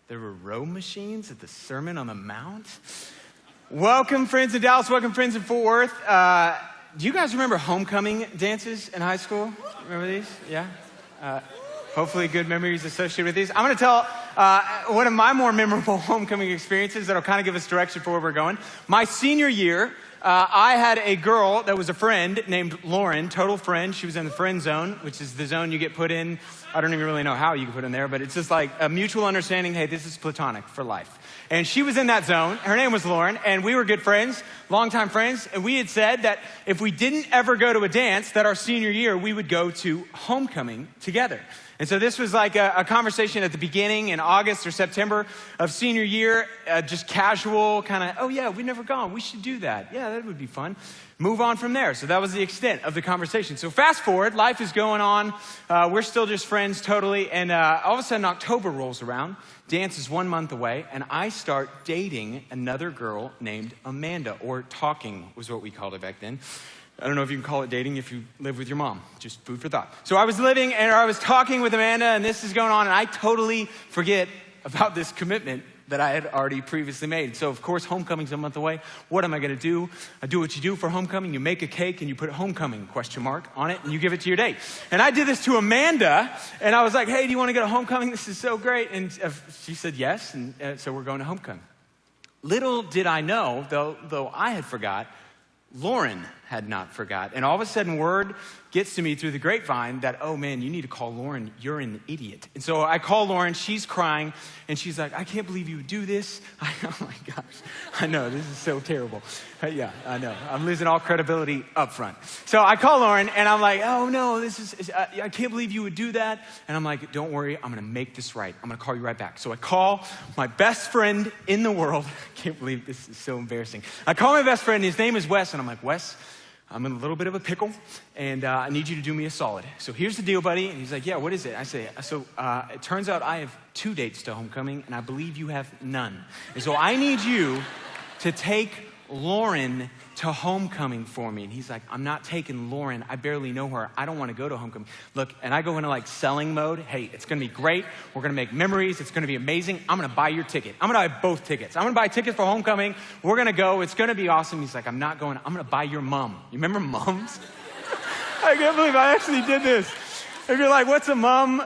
There were row machines at the Sermon on the Mount. Welcome, friends in Dallas. Welcome, friends in Fort Worth. Do you guys remember homecoming dances in high school? Remember these? Yeah? Hopefully good memories associated with these. I'm going to tell one of my more memorable homecoming experiences that'll kind of give us direction for where we're going. My senior year, I had a girl that was a friend named Lauren, total friend. She was in the friend zone, which is the zone you get put in. I don't even really know how you get put in there, but it's just like a mutual understanding, hey, this is platonic for life. And she was in that zone. Her name was Lauren, and we were good friends, longtime friends. And we had said that if we didn't ever go to a dance, that our senior year, we would go to homecoming together. And so this was like a conversation at the beginning in August or September of senior year, just casual kind of, oh yeah, we've never gone. We should do that. Yeah, that would be fun. Move on from there. So that was the extent of the conversation. So fast forward, life is going on. We're still just friends totally. And all of a sudden October rolls around. Dance is 1 month away. And I start dating another girl named Amanda, or talking was what we called it back then. I don't know if you can call it dating if you live with your mom. Just food for thought. So I was talking with Amanda, and this is going on, and I totally forget about this commitment that I had already previously made. So of course, homecoming's a month away. What am I gonna do? I do what you do for homecoming. You make a cake and you put homecoming ? On it, and you give it to your date. And I did this to Amanda, and I was like, hey, do you wanna go to homecoming? This is so great. And she said yes, and so we're going to homecoming. Little did I know, though I had forgot, Lauren had not forgot. And all of a sudden, word gets to me through the grapevine that, oh man, you need to call Lauren. You're an idiot. And so I call Lauren. She's crying. And she's like, I can't believe you would do this. Oh my gosh. I know, this is so terrible. Yeah, I know. I'm losing all credibility up front. So I call Lauren, and I'm like, oh no, I can't believe you would do that. And I'm like, don't worry. I'm going to make this right. I'm going to call you right back. So I call my best friend in the world. I can't believe this is so embarrassing. I call my best friend. His name is Wes. And I'm like, Wes, I'm in a little bit of a pickle, and I need you to do me a solid. So here's the deal, buddy. And he's like, yeah, what is it? I say, it turns out I have 2 dates to homecoming, and I believe you have none. And so I need you to take Lauren to homecoming for me. And he's like, I'm not taking Lauren. I barely know her. I don't want to go to homecoming. Look, and I go into like selling mode. Hey, it's going to be great. We're going to make memories. It's going to be amazing. I'm going to buy your ticket. I'm going to buy both tickets. I'm going to buy tickets for homecoming. We're going to go. It's going to be awesome. He's like, I'm not going. I'm going to buy your mom. You remember mums? I can't believe I actually did this. If you're like, what's a mum?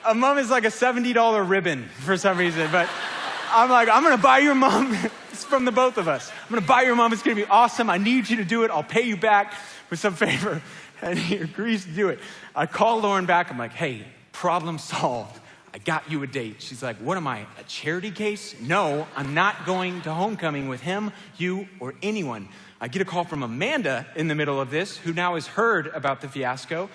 A mum is like a $70 ribbon for some reason. But I'm like, I'm going to buy your mom. It's from the both of us. I'm going to buy your mom. It's going to be awesome. I need you to do it. I'll pay you back with some favor. And he agrees to do it. I call Lauren back. I'm like, hey, problem solved. I got you a date. She's like, what am I, a charity case? No, I'm not going to homecoming with him, you, or anyone. I get a call from Amanda in the middle of this, who now has heard about the fiasco.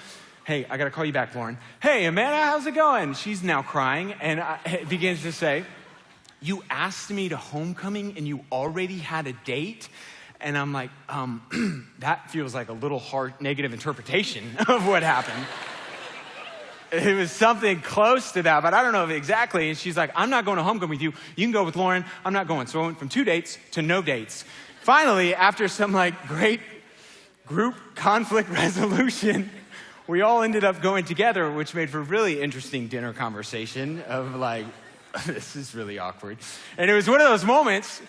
Hey, I got to call you back, Lauren. Hey, Amanda, how's it going? She's now crying and begins to say, you asked me to homecoming and you already had a date? And I'm like, that feels like a little hard negative interpretation of what happened. It was something close to that, but I don't know exactly. And she's like, I'm not going to homecoming with you. You can go with Lauren. I'm not going. So I went from 2 dates to no dates. Finally, after some like great group conflict resolution, we all ended up going together, which made for a really interesting dinner conversation of like, this is really awkward. And it was one of those moments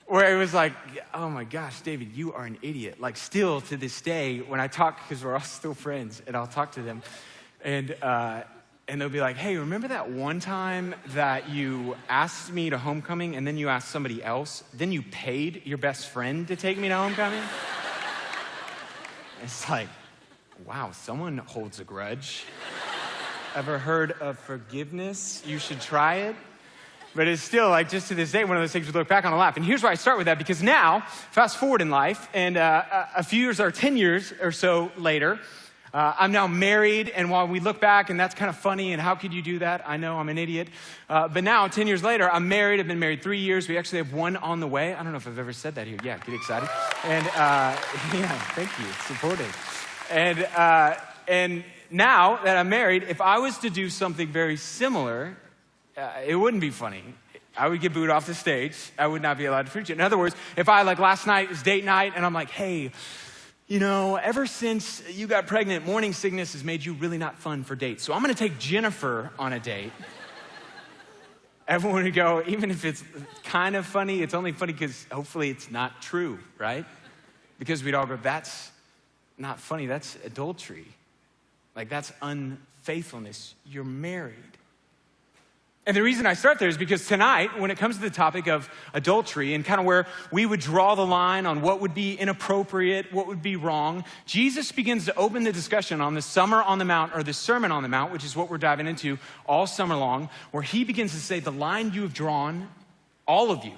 where it was like, oh my gosh, David, you are an idiot. Like still to this day, when I talk, because we're all still friends, and I'll talk to them, and they'll be like, hey, remember that one time that you asked me to homecoming and then you asked somebody else, then you paid your best friend to take me to homecoming? It's like, wow, someone holds a grudge. Ever heard of forgiveness? You should try it. But it's still like, just to this day, one of those things we look back on and laugh. And here's where I start with that, because now, fast forward in life, and a few years or 10 years or so later, I'm now married, and while we look back, and that's kind of funny, and how could you do that? I know, I'm an idiot. But now, 10 years later, I'm married. I've been married 3 years. We actually have one on the way. I don't know if I've ever said that here. Yeah, get excited. And yeah, thank you. It's supportive. And now that I'm married, if I was to do something very similar, it wouldn't be funny. I would get booed off the stage. I would not be allowed to preach it. In other words, if I, like last night was date night, and I'm like, hey, you know, ever since you got pregnant, morning sickness has made you really not fun for dates. So I'm going to take Jennifer on a date. Everyone would go, even if it's kind of funny, it's only funny because hopefully it's not true, right? Because we'd all go, that's not funny, that's adultery. Like, that's unfaithfulness. You're married. And the reason I start there is because tonight, when it comes to the topic of adultery and kind of where we would draw the line on what would be inappropriate, what would be wrong, Jesus begins to open the discussion on the Summer on the Mount, or the Sermon on the Mount, which is what we're diving into all summer long, where he begins to say, the line you have drawn, all of you,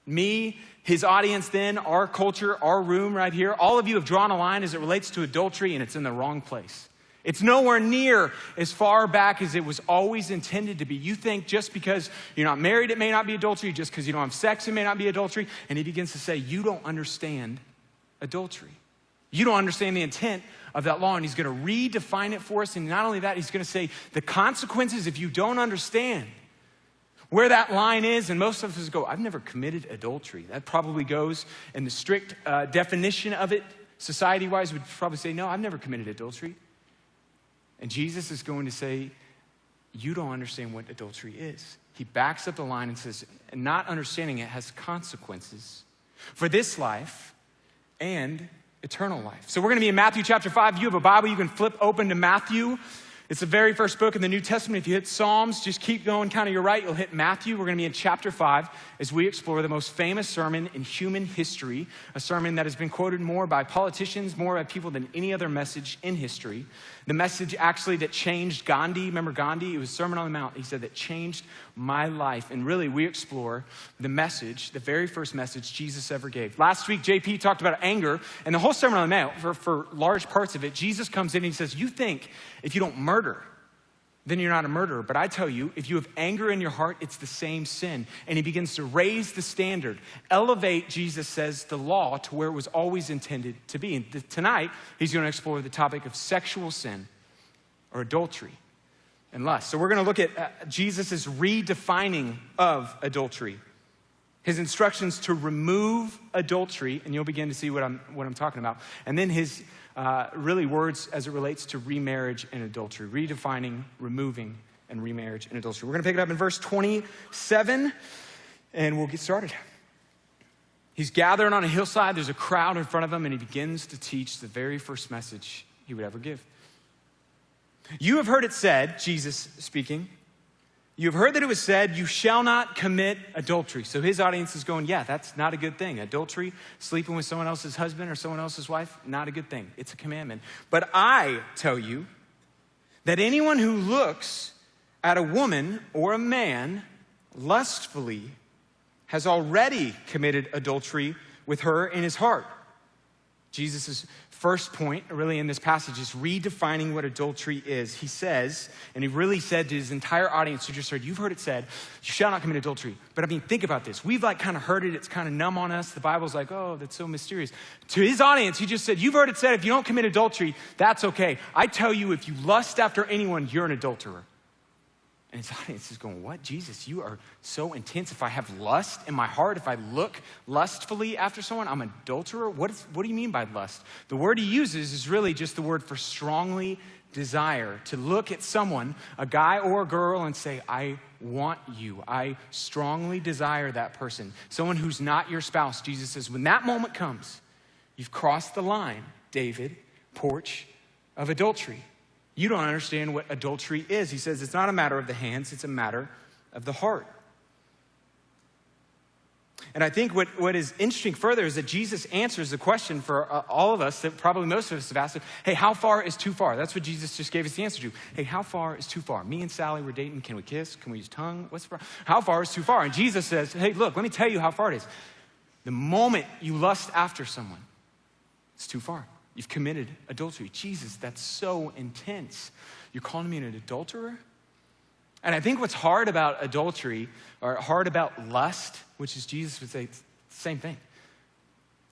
me, his audience then, our culture, our room right here, all of you have drawn a line as it relates to adultery, and it's in the wrong place. It's nowhere near as far back as it was always intended to be. You think just because you're not married, it may not be adultery. Just because you don't have sex, it may not be adultery. And he begins to say, you don't understand adultery. You don't understand the intent of that law. And he's going to redefine it for us. And not only that, he's going to say the consequences if you don't understand where that line is. And most of us go, I've never committed adultery. That probably goes in the strict definition of it. Society-wise, would probably say, no, I've never committed adultery. And Jesus is going to say, you don't understand what adultery is. He backs up the line and says, not understanding it has consequences for this life and eternal life. So we're going to be in Matthew chapter 5. You have a Bible, you can flip open to Matthew. It's the very first book in the New Testament. If you hit Psalms, just keep going kind of your right, you'll hit Matthew. We're going to be in chapter 5 as we explore the most famous sermon in human history, a sermon that has been quoted more by politicians, more by people than any other message in history. The message actually that changed Gandhi, remember Gandhi? It was Sermon on the Mount. He said that changed my life. And really, we explore the message, the very first message Jesus ever gave. Last week, JP talked about anger, and the whole Sermon on the Mount, for large parts of it, Jesus comes in and he says, you think if you don't murder, then you're not a murderer. But I tell you, if you have anger in your heart, it's the same sin. And he begins to raise the standard, elevate, Jesus says, the law to where it was always intended to be. And tonight, he's going to explore the topic of sexual sin or adultery and lust. So we're going to look at Jesus' redefining of adultery, his instructions to remove adultery, and you'll begin to see what I'm talking about. And then his really words as it relates to remarriage and adultery, redefining, removing, and remarriage and adultery. We're going to pick it up in verse 27, and we'll get started. He's gathering on a hillside. There's a crowd in front of him, and he begins to teach the very first message he would ever give. You have heard it said, Jesus speaking, you have heard that it was said, you shall not commit adultery. So his audience is going, yeah, that's not a good thing. Adultery, sleeping with someone else's husband or someone else's wife, not a good thing. It's a commandment. But I tell you that anyone who looks at a woman or a man lustfully has already committed adultery with her in his heart. Jesus' first point, really in this passage, is redefining what adultery is. He says, and he really said to his entire audience who just heard, you've heard it said, you shall not commit adultery. But I mean, think about this. We've kind of heard it. It's kind of numb on us. The Bible's like, oh, that's so mysterious. To his audience, he just said, you've heard it said, if you don't commit adultery, that's okay. I tell you, if you lust after anyone, you're an adulterer. And his audience is going, what? Jesus, you are so intense. If I have lust in my heart, if I look lustfully after someone, I'm an adulterer? What do you mean by lust? The word he uses is really just the word for strongly desire. To look at someone, a guy or a girl, and say, I want you. I strongly desire that person. Someone who's not your spouse. Jesus says, when that moment comes, you've crossed the line, David, Porch, of adultery. You don't understand what adultery is. He says it's not a matter of the hands, it's a matter of the heart. And I think what is interesting further is that Jesus answers the question for all of us that probably most of us have asked, hey, how far is too far? That's what Jesus just gave us the answer to. Hey, how far is too far? Me and Sally were dating. Can we kiss? Can we use tongue? How far is too far? And Jesus says, hey, look, let me tell you how far it is. The moment you lust after someone, it's too far. You've committed adultery. Jesus, that's so intense. You're calling me an adulterer? And I think what's hard about adultery, or hard about lust, which is Jesus would say, same thing,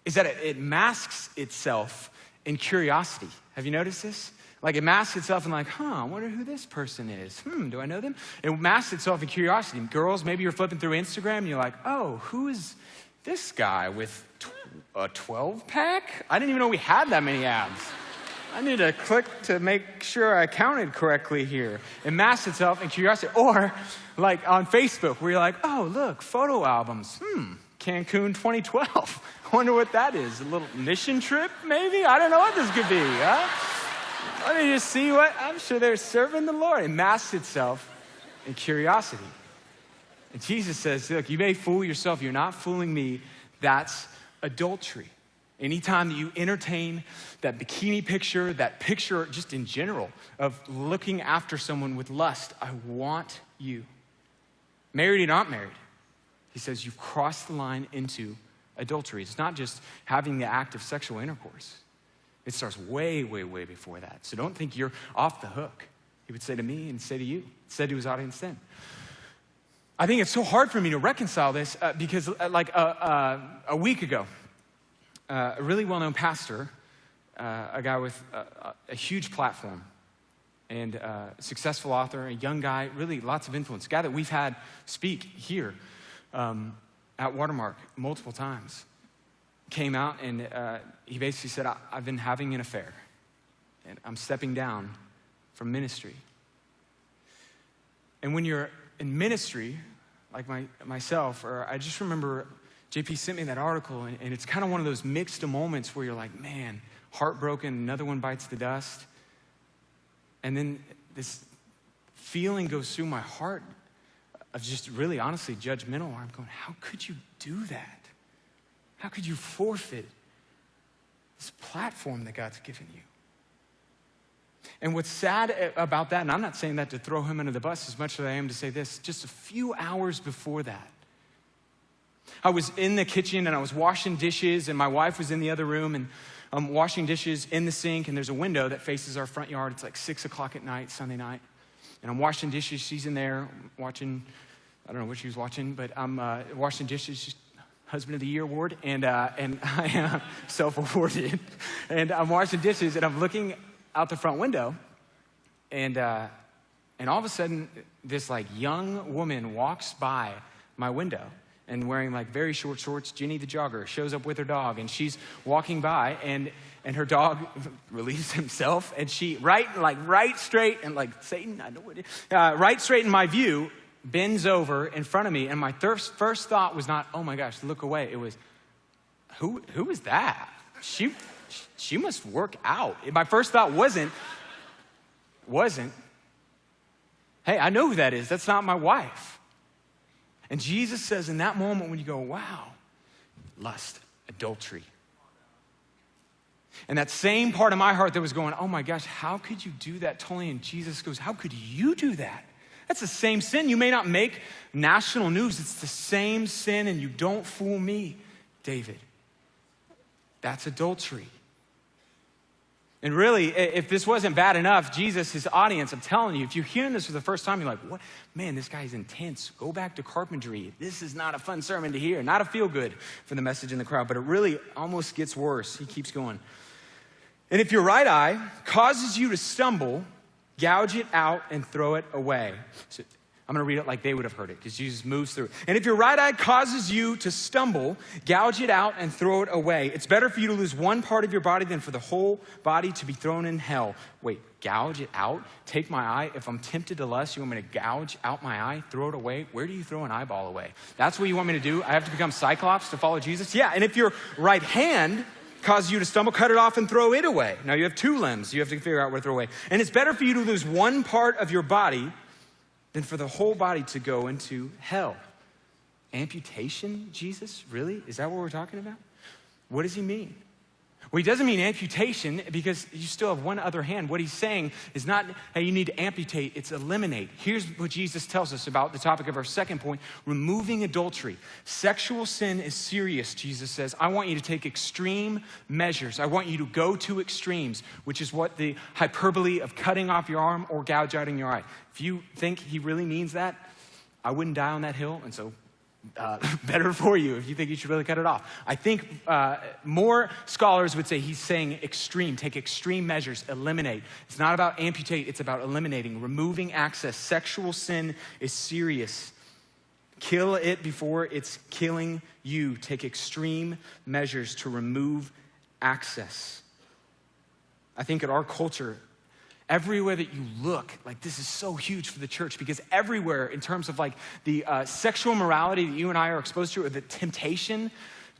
is that it masks itself in curiosity. Have you noticed this? Like it masks itself in like, I wonder who this person is. Do I know them? It masks itself in curiosity. Girls, maybe you're flipping through Instagram and you're like, oh, who is this guy with a 12-pack? I didn't even know we had that many abs. I need to click to make sure I counted correctly here. It masks itself in curiosity. Or like on Facebook, where you're like, oh, look, photo albums. Cancun 2012. I wonder what that is. A little mission trip, maybe? I don't know what this could be, huh? Let me just see what, I'm sure they're serving the Lord. It masks itself in curiosity. And Jesus says, look, you may fool yourself. You're not fooling me. That's adultery. Anytime that you entertain that bikini picture, that picture just in general of looking after someone with lust, I want you. Married or not married, he says you've crossed the line into adultery. It's not just having the act of sexual intercourse. It starts way, way, way before that. So don't think you're off the hook. He would say to me and say to you. He said to his audience then. I think it's so hard for me to reconcile this because a week ago, a really well-known pastor, a guy with a huge platform and a successful author, a young guy, really lots of influence, a guy that we've had speak here at Watermark multiple times, came out and he basically said, I've been having an affair and I'm stepping down from ministry. And when you're in ministry, like myself, or I just remember JP sent me that article, and it's kind of one of those mixed moments where you're like, man, heartbroken, another one bites the dust. And then this feeling goes through my heart of just really honestly judgmental, where I'm going, how could you do that? How could you forfeit this platform that God's given you? And what's sad about that, and I'm not saying that to throw him under the bus as much as I am to say this, just a few hours before that, I was in the kitchen and I was washing dishes, and my wife was in the other room, and I'm washing dishes in the sink, and there's a window that faces our front yard. It's like 6 o'clock at night, Sunday night. And I'm washing dishes. She's in there watching, I don't know what she was watching, but I'm washing dishes. She's Husband of the Year award, and I am self-awarded. And I'm washing dishes, and I'm looking out the front window, and all of a sudden, this like young woman walks by my window and wearing like very short shorts. Jenny the jogger shows up with her dog, and she's walking by, and her dog relieves himself, and she right straight, and like Satan, I know what it is, right straight in my view, bends over in front of me, and my first thought was not, oh my gosh, look away. It was, who is that? She must work out. My first thought wasn't, hey, I know who that is. That's not my wife. And Jesus says in that moment when you go, wow, lust, adultery. And that same part of my heart that was going, oh my gosh, how could you do that, Totally? And Jesus goes, how could you do that? That's the same sin. You may not make national news. It's the same sin, and you don't fool me, David. That's adultery. And really, if this wasn't bad enough, Jesus, his audience, I'm telling you, if you're hearing this for the first time, you're like, what? Man, this guy's intense. Go back to carpentry. This is not a fun sermon to hear. Not a feel good for the message in the crowd, but it really almost gets worse. He keeps going. And if your right eye causes you to stumble, gouge it out and throw it away. So I'm going to read it like they would have heard it, because Jesus moves through it. And if your right eye causes you to stumble, gouge it out and throw it away. It's better for you to lose one part of your body than for the whole body to be thrown in hell. Wait, gouge it out? Take my eye? If I'm tempted to lust, you want me to gouge out my eye, throw it away? Where do you throw an eyeball away? That's what you want me to do? I have to become Cyclops to follow Jesus? Yeah, and if your right hand causes you to stumble, cut it off and throw it away. Now you have two limbs. You have to figure out where to throw away. And it's better for you to lose one part of your body than for the whole body to go into hell. Amputation, Jesus? Really? Is that what we're talking about? What does he mean? Well, he doesn't mean amputation because you still have one other hand. What he's saying is not, hey, you need to amputate, it's eliminate. Here's what Jesus tells us about the topic of our second point, removing adultery. Sexual sin is serious, Jesus says. I want you to take extreme measures. I want you to go to extremes, which is what the hyperbole of cutting off your arm or gouge out in your eye. If you think he really means that, I wouldn't die on that hill, and so better for you if you think you should really cut it off. I think more scholars would say he's saying extreme, take extreme measures, eliminate. It's not about amputate, it's about eliminating, removing access. Sexual sin is serious. Kill it before it's killing you. Take extreme measures to remove access. I think in our culture, everywhere that you look, like this is so huge for the church because everywhere in terms of like the sexual morality that you and I are exposed to, or the temptation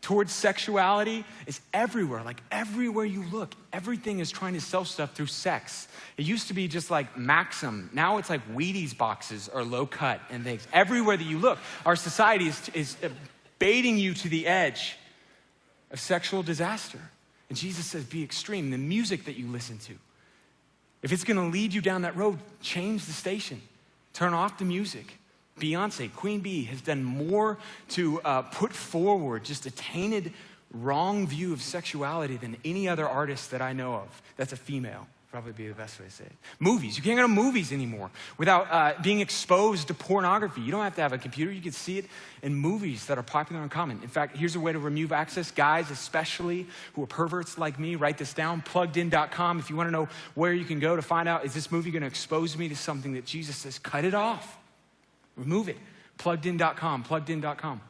towards sexuality is everywhere. Like everywhere you look, everything is trying to sell stuff through sex. It used to be just like Maxim. Now it's like Wheaties boxes or low cut and things. Everywhere that you look, our society is baiting you to the edge of sexual disaster. And Jesus says, be extreme. The music that you listen to, if it's gonna lead you down that road, change the station. Turn off the music. Beyonce, Queen Bee, has done more to put forward just a tainted, wrong view of sexuality than any other artist that I know of. That's a female, probably be the best way to say it. Movies, you can't go to movies anymore without being exposed to pornography. You don't have to have a computer, you can see it in movies that are popular and common. In fact, here's a way to remove access. Guys, especially who are perverts like me, write this down, pluggedin.com. If you wanna know where you can go to find out, is this movie gonna expose me to something that Jesus says, cut it off. Remove it. Pluggedin.com.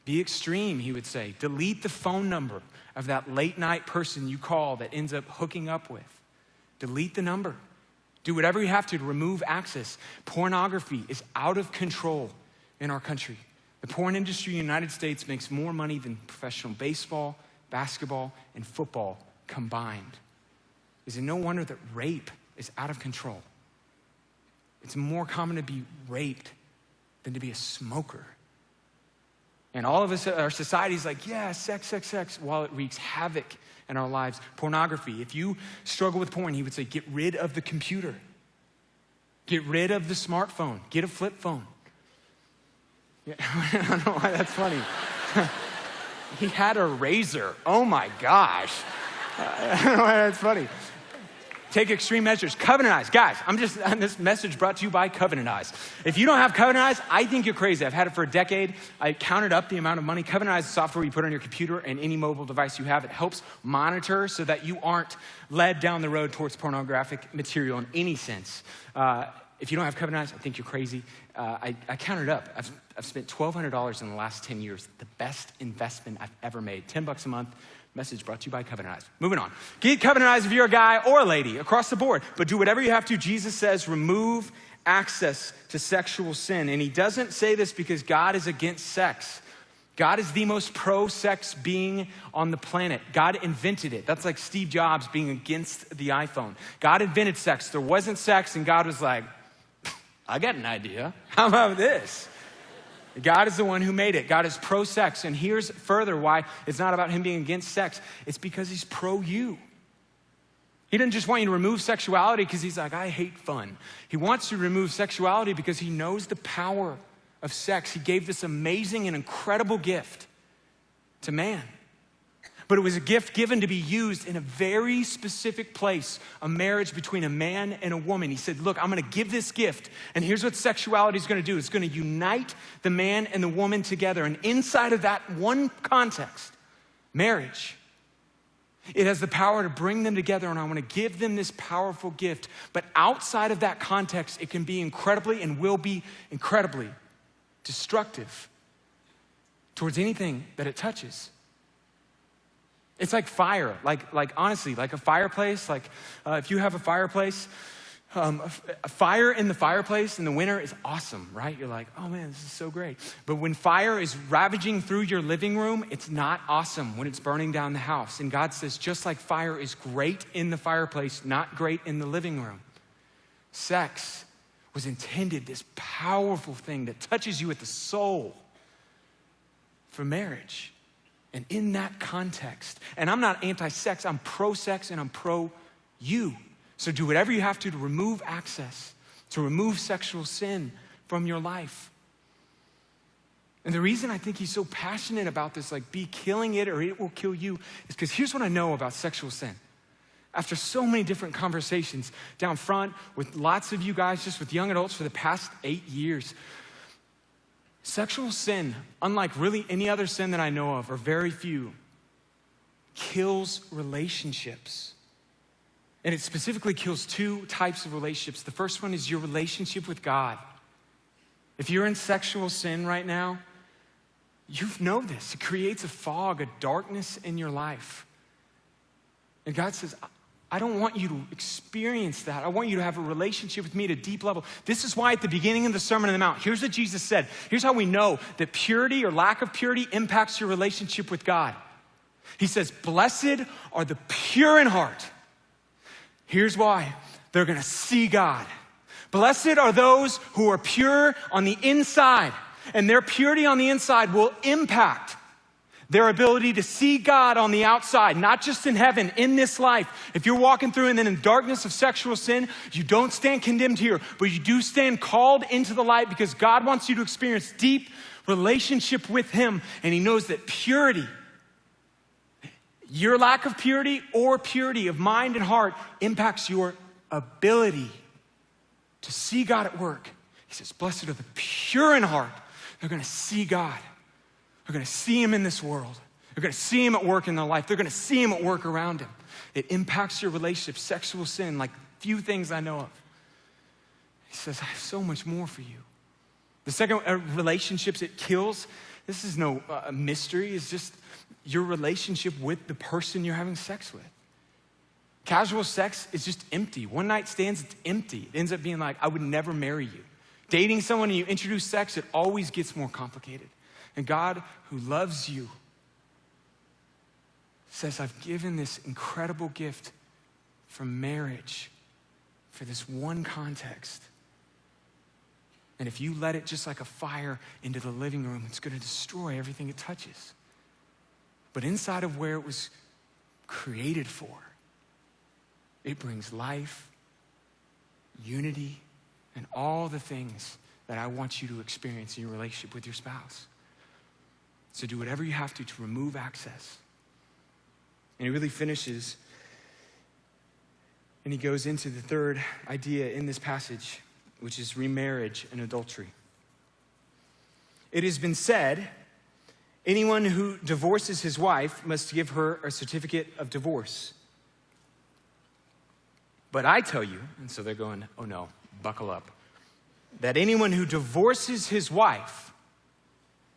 Be extreme, he would say. Delete the phone number of that late night person you call that ends up hooking up with. Delete the number. Do whatever you have to remove access. Pornography is out of control in our country. The porn industry in the United States makes more money than professional baseball, basketball, and football combined. Is it no wonder that rape is out of control? It's more common to be raped than to be a smoker. And all of us, our society's like, yeah, sex, while it wreaks havoc in our lives. Pornography, if you struggle with porn, he would say, get rid of the computer. Get rid of the smartphone. Get a flip phone. Yeah, I don't know why that's funny. He had a razor. Oh my gosh. I don't know why that's funny. Take extreme measures. Covenant-Eyes. Guys, this message brought to you by Covenant-Eyes. If you don't have Covenant-Eyes, I think you're crazy. I've had it for a decade. I counted up the amount of money. Covenant-Eyes is software you put on your computer and any mobile device you have. It helps monitor so that you aren't led down the road towards pornographic material in any sense. If you don't have Covenant-Eyes, I think you're crazy. I counted up. I've spent $1,200 in the last 10 years. The best investment I've ever made. $10 a month. Message brought to you by Covenant-Eyes. Moving on. Get Covenant-Eyes if you're a guy or a lady across the board. But do whatever you have to. Jesus says remove access to sexual sin. And he doesn't say this because God is against sex. God is the most pro-sex being on the planet. God invented it. That's like Steve Jobs being against the iPhone. God invented sex. There wasn't sex and God was like, I got an idea. How about this? God is the one who made it. God is pro-sex. And here's further why it's not about him being against sex. It's because he's pro-you. He doesn't just want you to remove sexuality because he's like, I hate fun. He wants you to remove sexuality because he knows the power of sex. He gave this amazing and incredible gift to man. But it was a gift given to be used in a very specific place, a marriage between a man and a woman. He said, look, I'm gonna give this gift, and here's what sexuality is gonna do. It's gonna unite the man and the woman together. And inside of that one context, marriage, it has the power to bring them together, and I wanna give them this powerful gift. But outside of that context, it can be incredibly and will be incredibly destructive towards anything that it touches. It's like fire, like honestly, like a fireplace. Like if you have a fireplace, a fire in the fireplace in the winter is awesome, right? You're like, oh man, this is so great. But when fire is ravaging through your living room, it's not awesome when it's burning down the house. And God says, just like fire is great in the fireplace, not great in the living room. Sex was intended, this powerful thing that touches you at the soul for marriage. And in that context, and I'm not anti-sex, I'm pro-sex and I'm pro-you. So do whatever you have to remove access, to remove sexual sin from your life. And the reason I think he's so passionate about this, like be killing it or it will kill you, is because here's what I know about sexual sin. After so many different conversations down front with lots of you guys, just with young adults for the past 8 years, sexual sin, unlike really any other sin that I know of, or very few, kills relationships. And it specifically kills two types of relationships. The first one is your relationship with God. If you're in sexual sin right now, you know this. It creates a fog, a darkness in your life. And God says, I don't want you to experience that. I want you to have a relationship with me at a deep level. This is why at the beginning of the Sermon on the Mount, here's what Jesus said. Here's how we know that purity or lack of purity impacts your relationship with God. He says, blessed are the pure in heart. Here's why. They're gonna see God. Blessed are those who are pure on the inside, and their purity on the inside will impact their ability to see God on the outside, not just in heaven, in this life. If you're walking through and then in darkness of sexual sin, you don't stand condemned here, but you do stand called into the light because God wants you to experience deep relationship with him, and he knows that purity, your lack of purity or purity of mind and heart impacts your ability to see God at work. He says, blessed are the pure in heart. They're gonna see God. They're gonna see him in this world. They're gonna see him at work in their life. They're gonna see him at work around him. It impacts your relationship, sexual sin, like few things I know of. He says, I have so much more for you. The second, relationships it kills. This is no mystery. It's just your relationship with the person you're having sex with. Casual sex is just empty. One night stands, it's empty. It ends up being like, I would never marry you. Dating someone and you introduce sex, it always gets more complicated. And God, who loves you, says, I've given this incredible gift for marriage, for this one context. And if you let it just like a fire into the living room, it's gonna destroy everything it touches. But inside of where it was created for, it brings life, unity, and all the things that I want you to experience in your relationship with your spouse. So do whatever you have to remove access. And he really finishes, and he goes into the third idea in this passage, which is remarriage and adultery. It has been said, anyone who divorces his wife must give her a certificate of divorce. But I tell you, and so they're going, oh no, buckle up, that anyone who divorces his wife,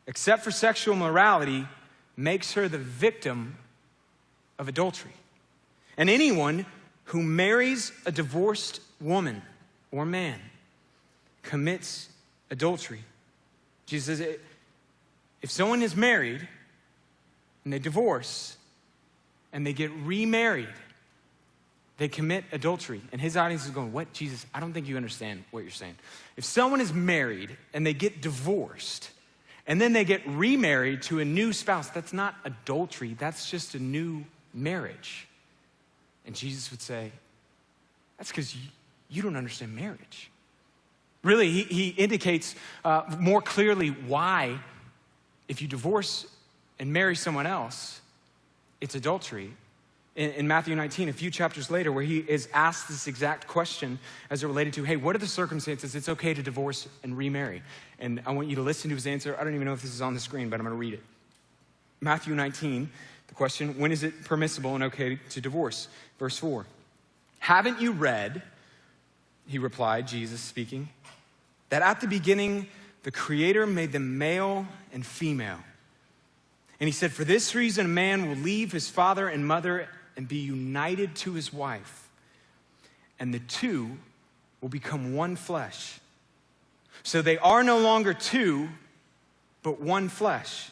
except for sexual morality, makes her the victim of adultery. And anyone who marries a divorced woman or man commits adultery. Jesus says, if someone is married and they divorce and they get remarried, they commit adultery. And his audience is going, what? Jesus, I don't think you understand what you're saying. If someone is married and they get divorced and then they get remarried to a new spouse, that's not adultery, that's just a new marriage. And Jesus would say, that's because you don't understand marriage. Really, he indicates more clearly why, if you divorce and marry someone else, it's adultery. In Matthew 19, a few chapters later, where he is asked this exact question as it related to, hey, what are the circumstances it's okay to divorce and remarry? And I want you to listen to his answer. I don't even know if this is on the screen, but I'm gonna read it. Matthew 19, the question, when is it permissible and okay to divorce? Verse 4, haven't you read, he replied, Jesus speaking, that at the beginning the Creator made them male and female? And he said, for this reason a man will leave his father and mother and be united to his wife, and the two will become one flesh. So they are no longer two, but one flesh.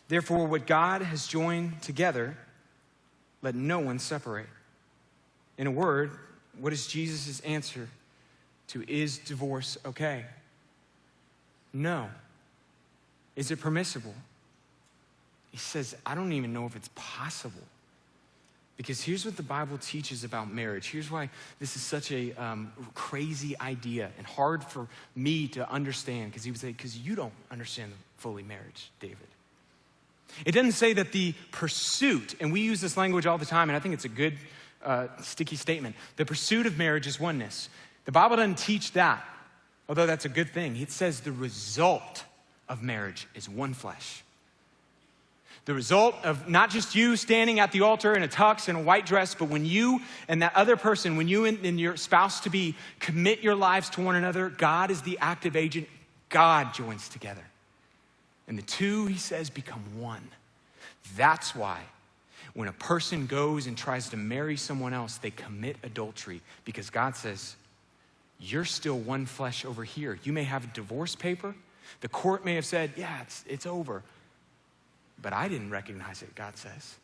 Therefore, what God has joined together, let no one separate. In a word, what is Jesus' answer to, is divorce okay? No. Is it permissible? He says, I don't even know if it's possible. Because here's what the Bible teaches about marriage. Here's why this is such a crazy idea and hard for me to understand. Because he would say, because you don't understand fully marriage, David. It doesn't say that the pursuit, and we use this language all the time, and I think it's a good sticky statement. The pursuit of marriage is oneness. The Bible doesn't teach that, although that's a good thing. It says the result of marriage is one flesh. The result of not just you standing at the altar in a tux and a white dress, but when you and that other person, when you and your spouse-to-be commit your lives to one another, God is the active agent. God joins together. And the two, he says, become one. That's why When a person goes and tries to marry someone else, they commit adultery because God says, you're still one flesh over here. You may have a divorce paper. The court may have said, yeah, it's over. But I didn't recognize it, God says.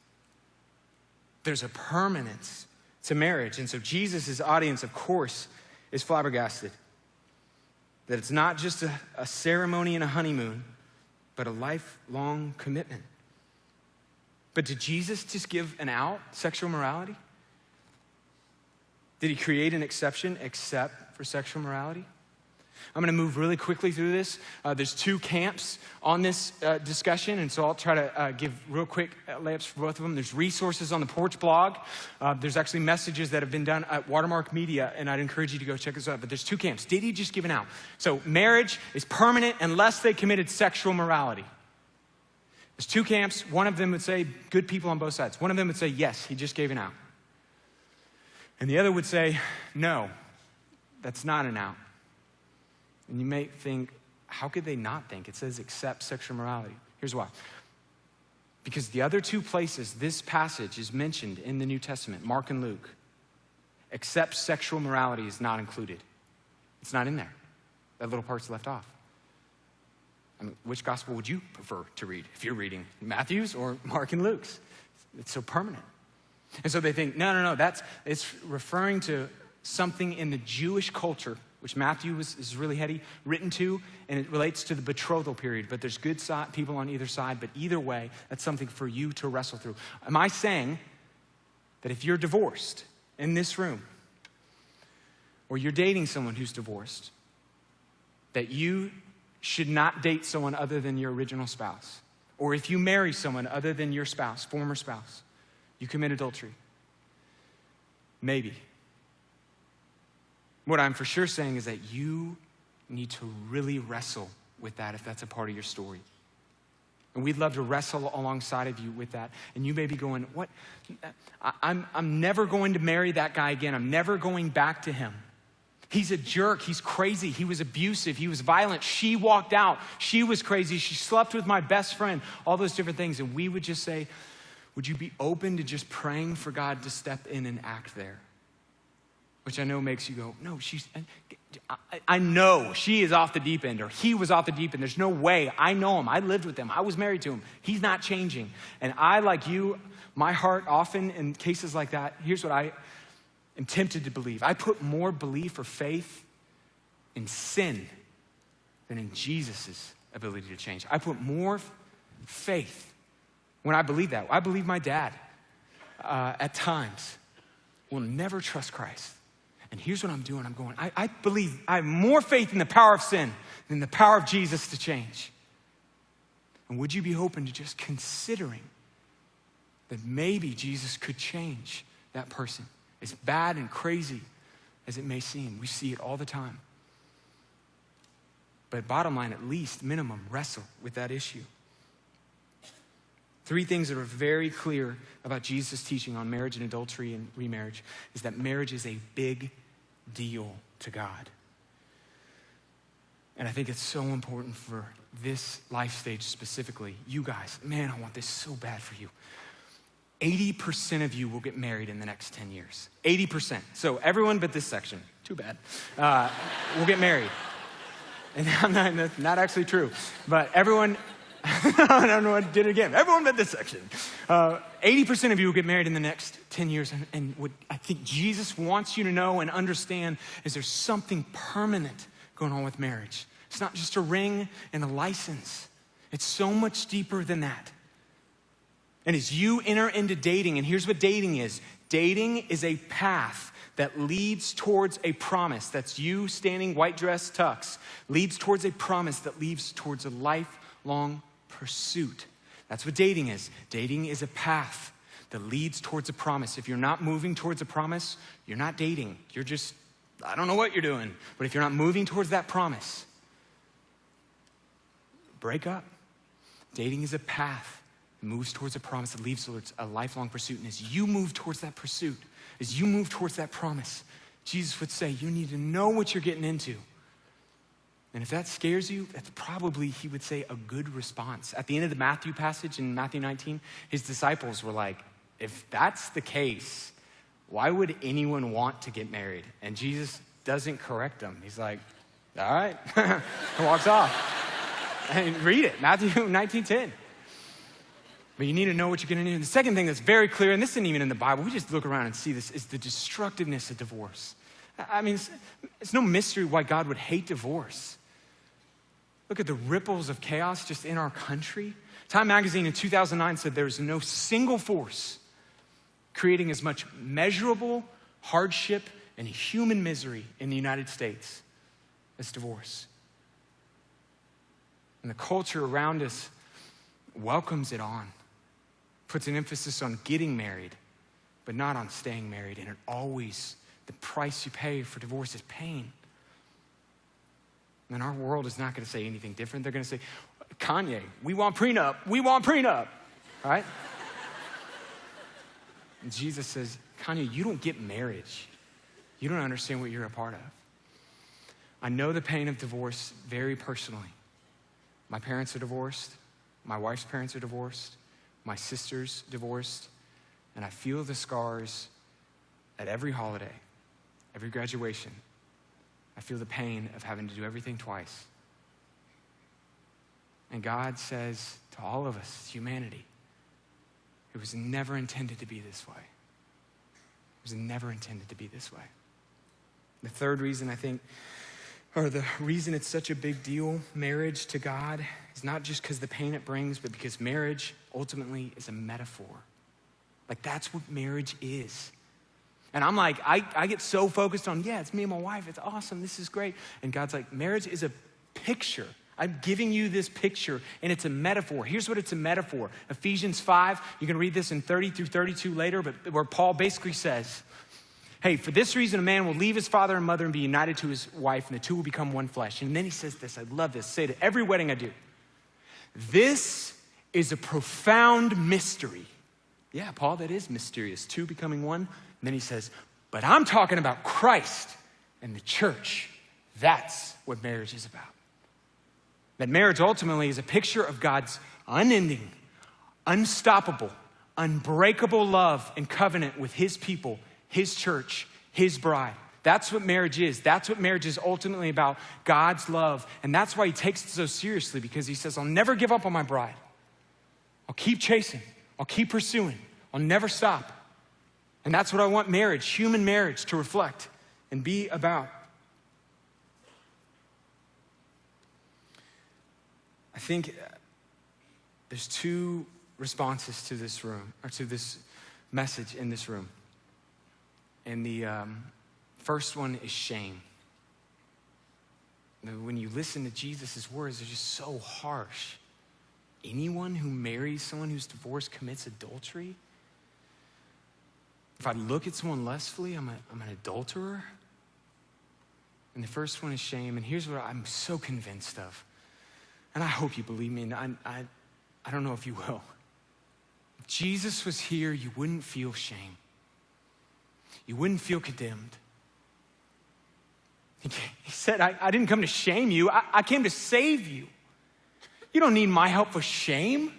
There's a permanence to marriage. And so Jesus' audience, of course, is flabbergasted. That it's not just a ceremony and a honeymoon, but a lifelong commitment. But did Jesus just give an out, sexual morality? Did he create an exception except for sexual morality? I'm going to move really quickly through this. There's two camps on this discussion, and so I'll try to give real quick layups for both of them. There's resources on the Porch blog. There's actually messages that have been done at Watermark Media, and I'd encourage you to go check this out. But there's two camps. Did he just give an out? So marriage is permanent unless they committed sexual morality. There's two camps. One of them would say, good people on both sides. One of them would say, yes, he just gave an out. And the other would say, no, that's not an out. And you may think, how could they not think? It says accept sexual morality. Here's why. Because the other two places this passage is mentioned in the New Testament, Mark and Luke, except sexual morality is not included. It's not in there. That little part's left off. I mean, which gospel would you prefer to read if you're reading Matthew's or Mark and Luke's? It's so permanent. And so they think, no, it's referring to something in the Jewish culture, which Matthew is really heady, written to, and it relates to the betrothal period. But there's good people on either side, but either way, that's something for you to wrestle through. Am I saying that if you're divorced in this room, or you're dating someone who's divorced, that you should not date someone other than your original spouse? Or if you marry someone other than your spouse, former spouse, you commit adultery? Maybe. What I'm for sure saying is that you need to really wrestle with that if that's a part of your story. And we'd love to wrestle alongside of you with that. And you may be going, what? I'm never going to marry that guy again. I'm never going back to him. He's a jerk. He's crazy. He was abusive. He was violent. She walked out. She was crazy. She slept with my best friend. All those different things. And we would just say, would you be open to just praying for God to step in and act there? Which I know makes you go, no, I know she is off the deep end, or he was off the deep end. There's no way. I know him. I lived with him. I was married to him. He's not changing. And I, like you, my heart often in cases like that, here's what I am tempted to believe. I put more belief or faith in sin than in Jesus' ability to change. I put more faith when I believe that. I believe my dad at times will never trust Christ. And here's what I'm doing. I'm going, I believe I have more faith in the power of sin than the power of Jesus to change. And would you be open to just considering that maybe Jesus could change that person? As bad and crazy as it may seem, we see it all the time. But bottom line, at least, minimum, wrestle with that issue. Three things that are very clear about Jesus' teaching on marriage and adultery and remarriage is that marriage is a big deal to God. And I think it's so important for this life stage specifically. You guys, man, I want this so bad for you. 80% of you will get married in the next 10 years. 80%. So everyone but this section, too bad, will get married. And that's not actually true, but everyone, I don't know what did it again. Everyone but this section. 80% of you will get married in the next 10 years. And what I think Jesus wants you to know and understand is there's something permanent going on with marriage. It's not just a ring and a license. It's so much deeper than that. And as you enter into dating, and here's what dating is. Dating is a path that leads towards a promise. That's you standing white dress tux. Leads towards a promise that leads towards a lifelong pursuit. That's what dating is. Dating is a path that leads towards a promise. If you're not moving towards a promise, you're not dating. You're just, I don't know what you're doing. But if you're not moving towards that promise, break up. Dating is a path that moves towards a promise that leads towards a lifelong pursuit. And as you move towards that pursuit, as you move towards that promise, Jesus would say, you need to know what you're getting into. And if that scares you, that's probably, he would say, a good response. At the end of the Matthew passage in Matthew 19, his disciples were like, if that's the case, why would anyone want to get married? And Jesus doesn't correct them. He's like, all right, and walks off. And read it, Matthew 19:10. But you need to know what you're gonna do. And the second thing that's very clear, and this isn't even in the Bible, we just look around and see this, is the destructiveness of divorce. I mean, it's no mystery why God would hate divorce. Look at the ripples of chaos just in our country. Time magazine in 2009 said there's no single force creating as much measurable hardship and human misery in the United States as divorce. And the culture around us welcomes it on, puts an emphasis on getting married, but not on staying married. And it always, the price you pay for divorce is pain. And our world is not going to say anything different. They're going to say, Kanye, we want prenup, right? And Jesus says, Kanye, you don't get marriage. You don't understand what you're a part of. I know the pain of divorce very personally. My parents are divorced. My wife's parents are divorced. My sister's divorced. And I feel the scars at every holiday, every graduation. I feel the pain of having to do everything twice. And God says to all of us, humanity, it was never intended to be this way. It was never intended to be this way. The third reason I think, or the reason it's such a big deal, marriage to God, is not just because the pain it brings, but because marriage ultimately is a metaphor. Like that's what marriage is. And I'm like, I get so focused on, yeah, it's me and my wife, it's awesome, this is great. And God's like, marriage is a picture. I'm giving you this picture, and it's a metaphor. Here's what it's a metaphor. Ephesians 5, you can read this in 30 through 32 later, but where Paul basically says, hey, for this reason, a man will leave his father and mother and be united to his wife, and the two will become one flesh. And then he says this, I love this, say it at every wedding I do. This is a profound mystery. Yeah, Paul, that is mysterious, two becoming one. And then he says, but I'm talking about Christ and the church. That's what marriage is about. That marriage ultimately is a picture of God's unending, unstoppable, unbreakable love and covenant with his people, his church, his bride. That's what marriage is. That's what marriage is ultimately about, God's love. And that's why he takes it so seriously, because he says, I'll never give up on my bride. I'll keep chasing. I'll keep pursuing. I'll never stop. And that's what I want marriage, human marriage, to reflect and be about. I think there's two responses to this room, or to this message in this room. And the first one is shame. When you listen to Jesus' words, they're just so harsh. Anyone who marries someone who's divorced commits adultery. If I look at someone lustfully, I'm an adulterer. And the first one is shame. And here's what I'm so convinced of. And I hope you believe me, and I don't know if you will. If Jesus was here, you wouldn't feel shame. You wouldn't feel condemned. He said, I didn't come to shame you. I came to save you. You don't need my help for shame.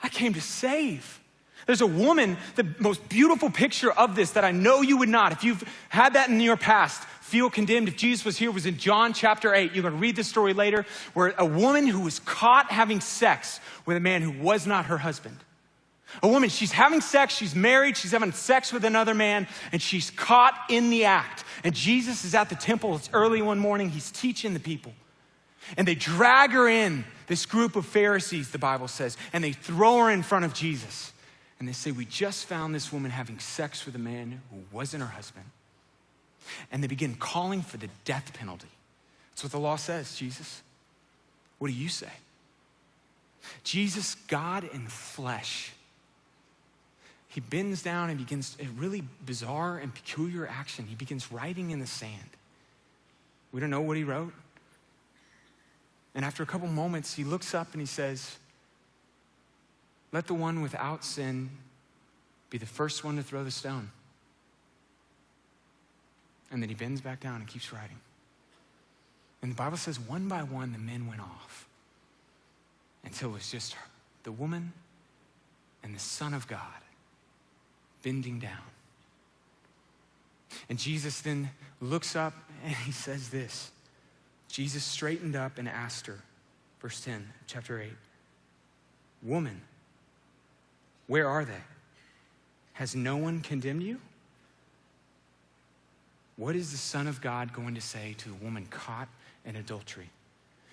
I came to save. There's a woman, the most beautiful picture of this that I know you would not, if you've had that in your past, feel condemned. If Jesus was here, was in John chapter 8. You're going to read this story later, where a woman who was caught having sex with a man who was not her husband. A woman, she's having sex, she's married, she's having sex with another man, and she's caught in the act. And Jesus is at the temple. It's early one morning. He's teaching the people. And they drag her in, this group of Pharisees, the Bible says, and they throw her in front of Jesus. And they say, we just found this woman having sex with a man who wasn't her husband. And they begin calling for the death penalty. That's what the law says, Jesus. What do you say? Jesus, God in flesh, he bends down and begins a really bizarre and peculiar action. He begins writing in the sand. We don't know what he wrote. And after a couple moments, he looks up and he says, let the one without sin be the first one to throw the stone. And then he bends back down and keeps writing. And the Bible says one by one, the men went off until it was just the woman and the Son of God bending down. And Jesus then looks up and he says this. Jesus straightened up and asked her, verse 10, chapter 8, "Woman, where are they? Has no one condemned you?" What is the Son of God going to say to the woman caught in adultery,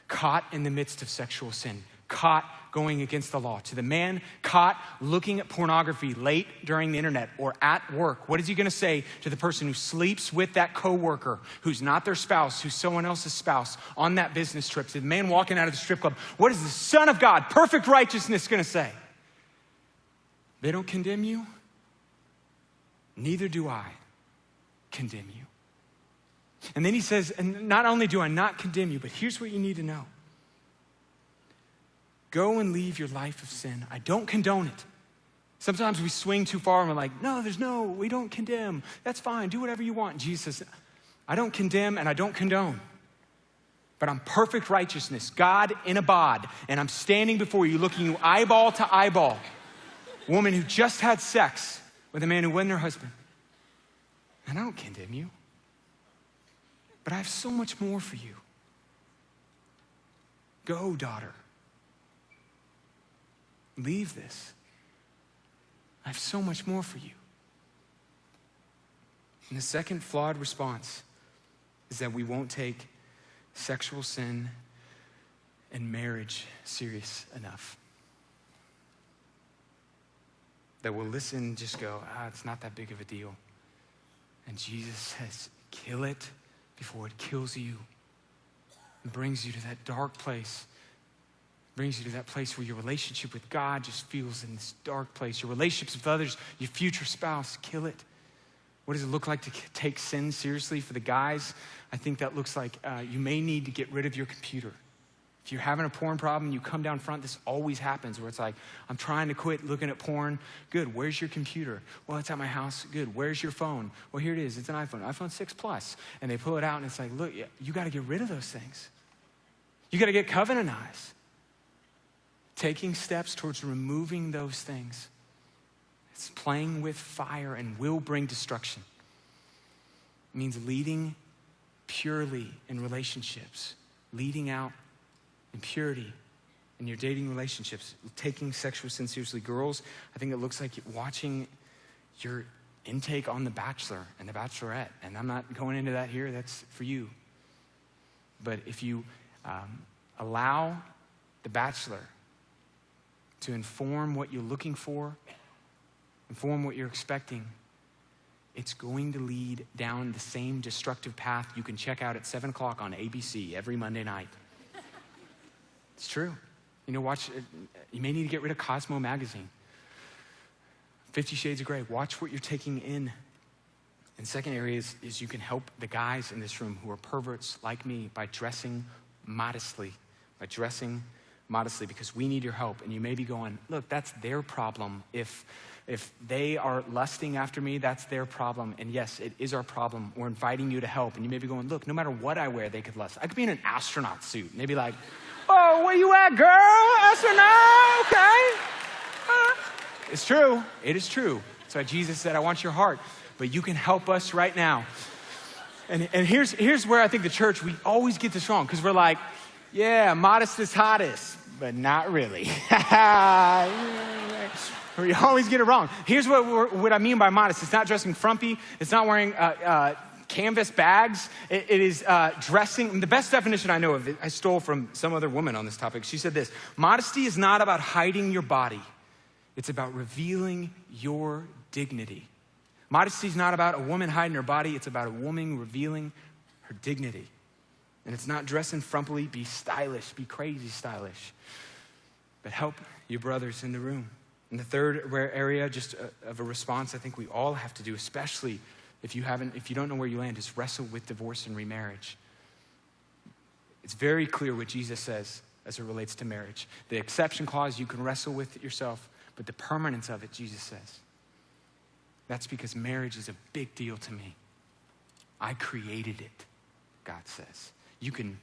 caught in the midst of sexual sin, caught going against the law? To the man caught looking at pornography late during the internet or at work, what is he gonna say to the person who sleeps with that coworker who's not their spouse, who's someone else's spouse on that business trip? To the man walking out of the strip club, what is the Son of God, perfect righteousness, gonna say? They don't condemn you, neither do I condemn you. And then he says, and not only do I not condemn you, but here's what you need to know. Go and leave your life of sin. I don't condone it. Sometimes we swing too far and we're like, we don't condemn. That's fine, do whatever you want. Jesus says, I don't condemn and I don't condone, but I'm perfect righteousness, God in a bod, and I'm standing before you looking you eyeball to eyeball. Woman who just had sex with a man who wasn't her husband. And I don't condemn you, but I have so much more for you. Go, daughter. Leave this. I have so much more for you. And the second flawed response is that we won't take sexual sin and marriage serious enough. That we'll listen, just go, it's not that big of a deal. And Jesus says, kill it before it kills you. And brings you to that dark place. Brings you to that place where your relationship with God just feels in this dark place. Your relationships with others, your future spouse, kill it. What does it look like to take sin seriously? For the guys, I think that looks like you may need to get rid of your computer. If you're having a porn problem, you come down front, this always happens where it's like, I'm trying to quit looking at porn. Good, where's your computer? Well, it's at my house. Good, where's your phone? Well, here it is, it's an iPhone 6 Plus. And they pull it out and it's like, look, you gotta get rid of those things. You gotta get covenantized. Taking steps towards removing those things. It's playing with fire and will bring destruction. It means leading purely in relationships, leading out in purity in your dating relationships, taking sexual sin seriously. Girls, I think it looks like watching your intake on The Bachelor and The Bachelorette. And I'm not going into that here, that's for you. But if you allow The Bachelor to inform what you're looking for, inform what you're expecting, it's going to lead down the same destructive path you can check out at 7 o'clock on ABC every Monday night. It's true. You may need to get rid of Cosmo magazine. 50 Shades of Grey, watch what you're taking in. And second area is you can help the guys in this room who are perverts like me by dressing modestly, because we need your help. And you may be going, look, that's their problem. If they are lusting after me, that's their problem. And yes, it is our problem. We're inviting you to help. And you may be going, look, no matter what I wear, they could lust. I could be in an astronaut suit. And they'd be like, oh, where you at, girl? Astronaut, okay. It's true. It is true. That's why Jesus said, I want your heart. But you can help us right now. And here's where I think the church, we always get this wrong. Because we're like, yeah, modest is hottest. But not really. We always get it wrong. Here's what I mean by modest. It's not dressing frumpy. It's not wearing canvas bags. It is dressing. The best definition I know of it, I stole from some other woman on this topic. She said this: modesty is not about hiding your body. It's about revealing your dignity. Modesty is not about a woman hiding her body. It's about a woman revealing her dignity. And it's not dressing frumpily. Be stylish. Be crazy stylish. But help your brothers in the room. And the third area just of a response I think we all have to do, especially if you don't know where you land, is wrestle with divorce and remarriage. It's very clear what Jesus says as it relates to marriage. The exception clause you can wrestle with it yourself, but the permanence of it, Jesus says. That's because marriage is a big deal to me. I created it, God says. You can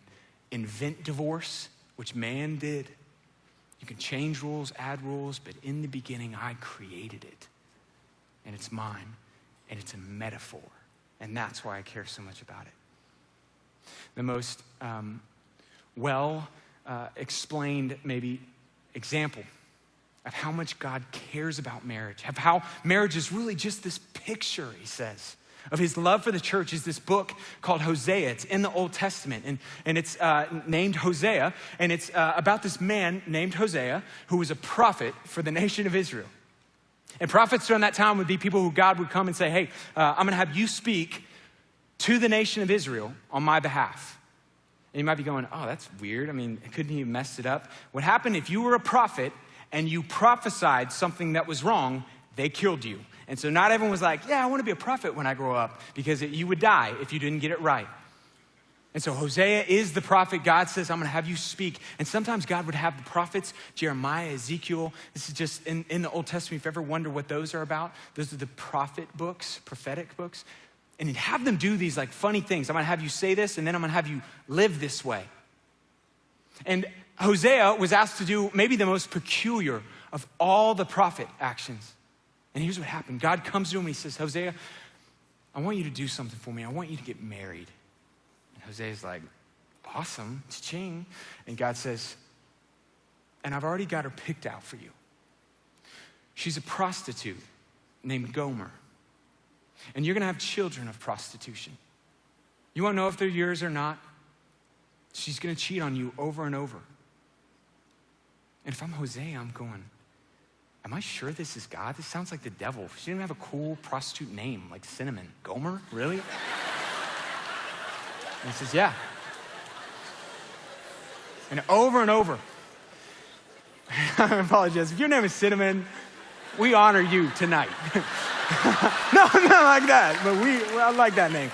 invent divorce, which man did. You can change rules, add rules, but in the beginning, I created it. and it's mine, and it's a metaphor. And that's why I care so much about it. The most explained maybe example of how much God cares about marriage, of how marriage is really just this picture, he says, of his love for the church is this book called Hosea. It's in the Old Testament, and it's named Hosea, and it's about this man named Hosea who was a prophet for the nation of Israel. And prophets during that time would be people who God would come and say, hey, I'm gonna have you speak to the nation of Israel on my behalf. And you might be going, oh, that's weird. I mean, couldn't he have messed it up? What happened if you were a prophet and you prophesied something that was wrong, they killed you. And so not everyone was like, yeah, I want to be a prophet when I grow up, because you would die if you didn't get it right. And so Hosea is the prophet. God says, I'm going to have you speak. And sometimes God would have the prophets, Jeremiah, Ezekiel. This is just in the Old Testament. If you ever wonder what those are about, those are the prophet books, prophetic books. And he'd have them do these like funny things. I'm going to have you say this, and then I'm going to have you live this way. And Hosea was asked to do maybe the most peculiar of all the prophet actions. And here's what happened. God comes to him and he says, Hosea, I want you to do something for me. I want you to get married. And Hosea's like, awesome, cha-ching. And God says, and I've already got her picked out for you. She's a prostitute named Gomer. And you're gonna have children of prostitution. You wanna know if they're yours or not? She's gonna cheat on you over and over. And if I'm Hosea, I'm going, am I sure this is God? This sounds like the devil. She didn't have a cool prostitute name, like Cinnamon. Gomer, really? And he says, yeah. And over. I apologize. If your name is Cinnamon, we honor you tonight. No, not like that, but I like that name.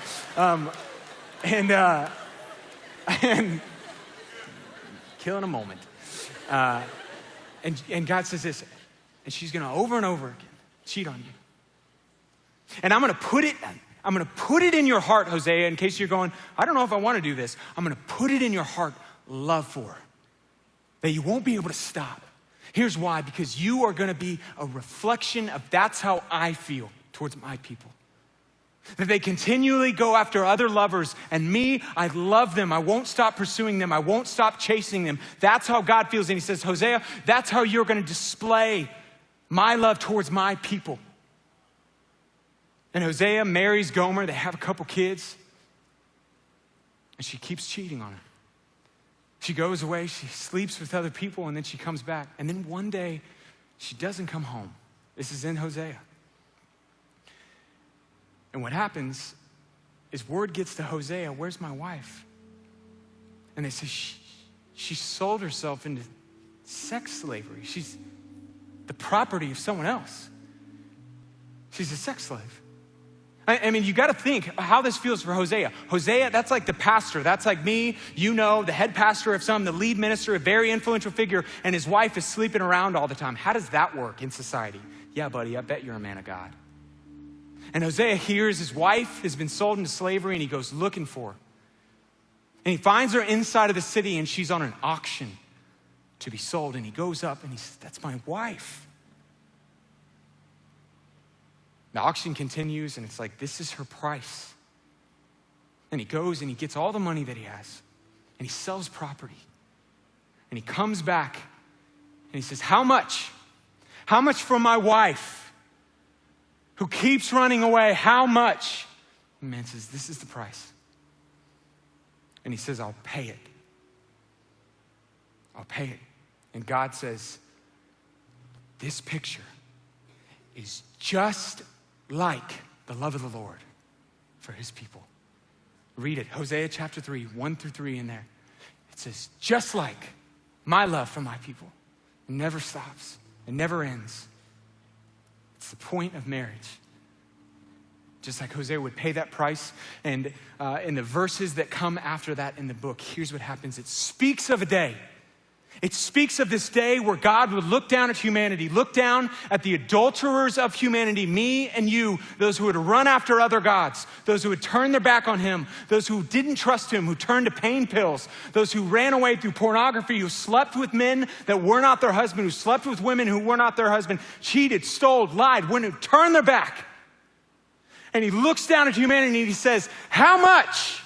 And killing a moment. And God says this, and she's gonna over and over again cheat on you. And I'm gonna put it in your heart, Hosea, in case you're going, I don't know if I wanna do this. I'm gonna put it in your heart, love for her, that you won't be able to stop. Here's why, because you are gonna be a reflection of that's how I feel towards my people. That they continually go after other lovers, and me, I love them. I won't stop pursuing them. I won't stop chasing them. That's how God feels. And he says, Hosea, that's how you're gonna display my love towards my people. And Hosea marries Gomer. They have a couple kids. And she keeps cheating on him. She goes away, she sleeps with other people, and then she comes back. And then one day, she doesn't come home. This is in Hosea. And what happens is word gets to Hosea, where's my wife? And they say, she sold herself into sex slavery. She's the property of someone else. She's a sex slave. I mean, you got to think how this feels for Hosea. Hosea, that's like the pastor. That's like me, the head pastor of some, the lead minister, a very influential figure, and his wife is sleeping around all the time. How does that work in society? Yeah, buddy, I bet you're a man of God. And Hosea hears his wife has been sold into slavery, and he goes looking for her. And he finds her inside of the city, and she's on an auction to be sold. And he goes up and he says, that's my wife. The auction continues, and it's like, this is her price. And he goes and he gets all the money that he has, and he sells property. And he comes back and he says, how much? How much for my wife who keeps running away? How much? And the man says, this is the price. And he says, I'll pay it. I'll pay it. And God says, this picture is just like the love of the Lord for his people. Read it, Hosea chapter 3, 1-3 in there. It says, just like my love for my people. It never stops, it never ends. It's the point of marriage. Just like Hosea would pay that price. And in the verses that come after that in the book, here's what happens. It speaks of a day. It speaks of this day where God would look down at humanity, look down at the adulterers of humanity, me and you, those who would run after other gods, those who would turn their back on him, those who didn't trust him, who turned to pain pills, those who ran away through pornography, who slept with men that were not their husband, who slept with women who were not their husband, cheated, stole, lied, wouldn't turn their back. And he looks down at humanity and he says, how much?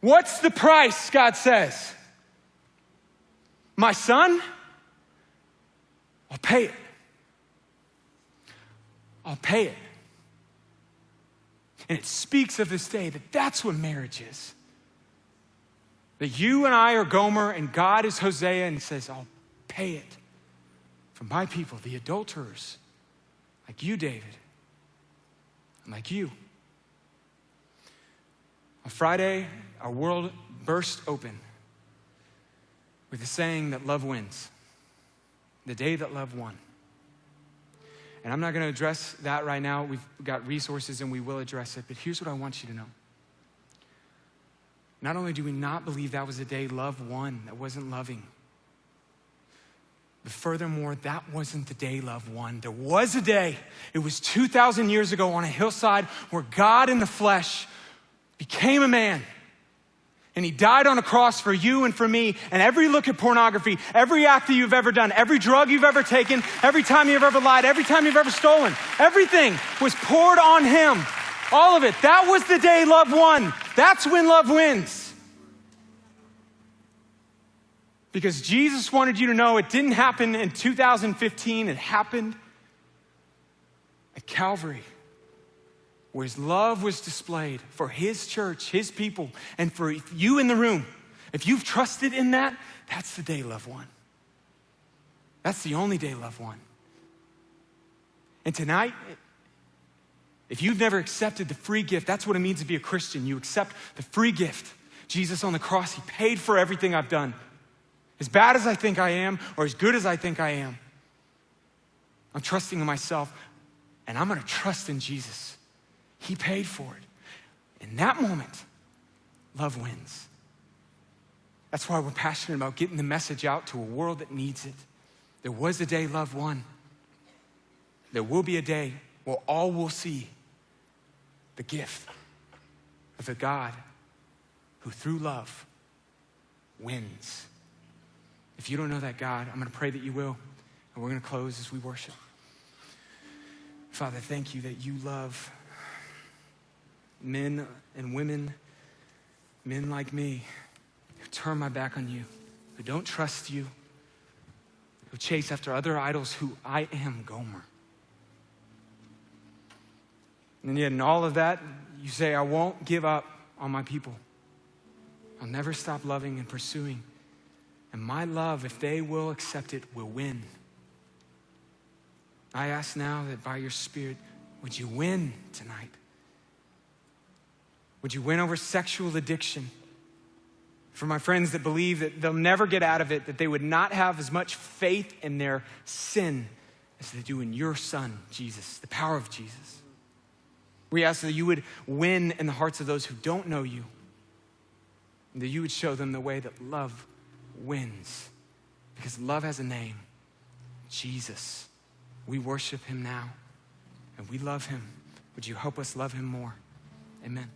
What's the price, God says? My son, I'll pay it. I'll pay it. And it speaks of this day that that's what marriage is. That you and I are Gomer and God is Hosea and says, I'll pay it for my people, the adulterers, like you, David, and like you. On Friday, our world burst open with the saying that love wins, the day that love won. And I'm not going to address that right now. We've got resources and we will address it, but here's what I want you to know. Not only do we not believe that was a day love won, that wasn't loving, but furthermore, that wasn't the day love won. There was a day, it was 2,000 years ago on a hillside where God in the flesh became a man. And he died on a cross for you and for me. And every look at pornography, every act that you've ever done, every drug you've ever taken, every time you've ever lied, every time you've ever stolen, everything was poured on him. All of it. That was the day love won. That's when love wins. Because Jesus wanted you to know it didn't happen in 2015. It happened at Calvary, where his love was displayed for his church, his people, and for you in the room. If you've trusted in that, that's the day love won. That's the only day love won. And tonight, if you've never accepted the free gift, that's what it means to be a Christian. You accept the free gift. Jesus on the cross, he paid for everything I've done. As bad as I think I am, or as good as I think I am, I'm trusting in myself, and I'm gonna trust in Jesus. He paid for it. In that moment, love wins. That's why we're passionate about getting the message out to a world that needs it. There was a day love won. There will be a day where all will see the gift of the God who through love wins. If you don't know that God, I'm gonna pray that you will, and we're gonna close as we worship. Father, thank you that you love men and women, men like me, who turn my back on you, who don't trust you, who chase after other idols, who I am, Gomer. And yet in all of that, you say, I won't give up on my people. I'll never stop loving and pursuing. And my love, if they will accept it, will win. I ask now that by your Spirit, would you win tonight? Would you win over sexual addiction? For my friends that believe that they'll never get out of it, that they would not have as much faith in their sin as they do in your Son, Jesus, the power of Jesus. We ask that you would win in the hearts of those who don't know you, and that you would show them the way that love wins. Because love has a name, Jesus. We worship him now, and we love him. Would you help us love him more? Amen.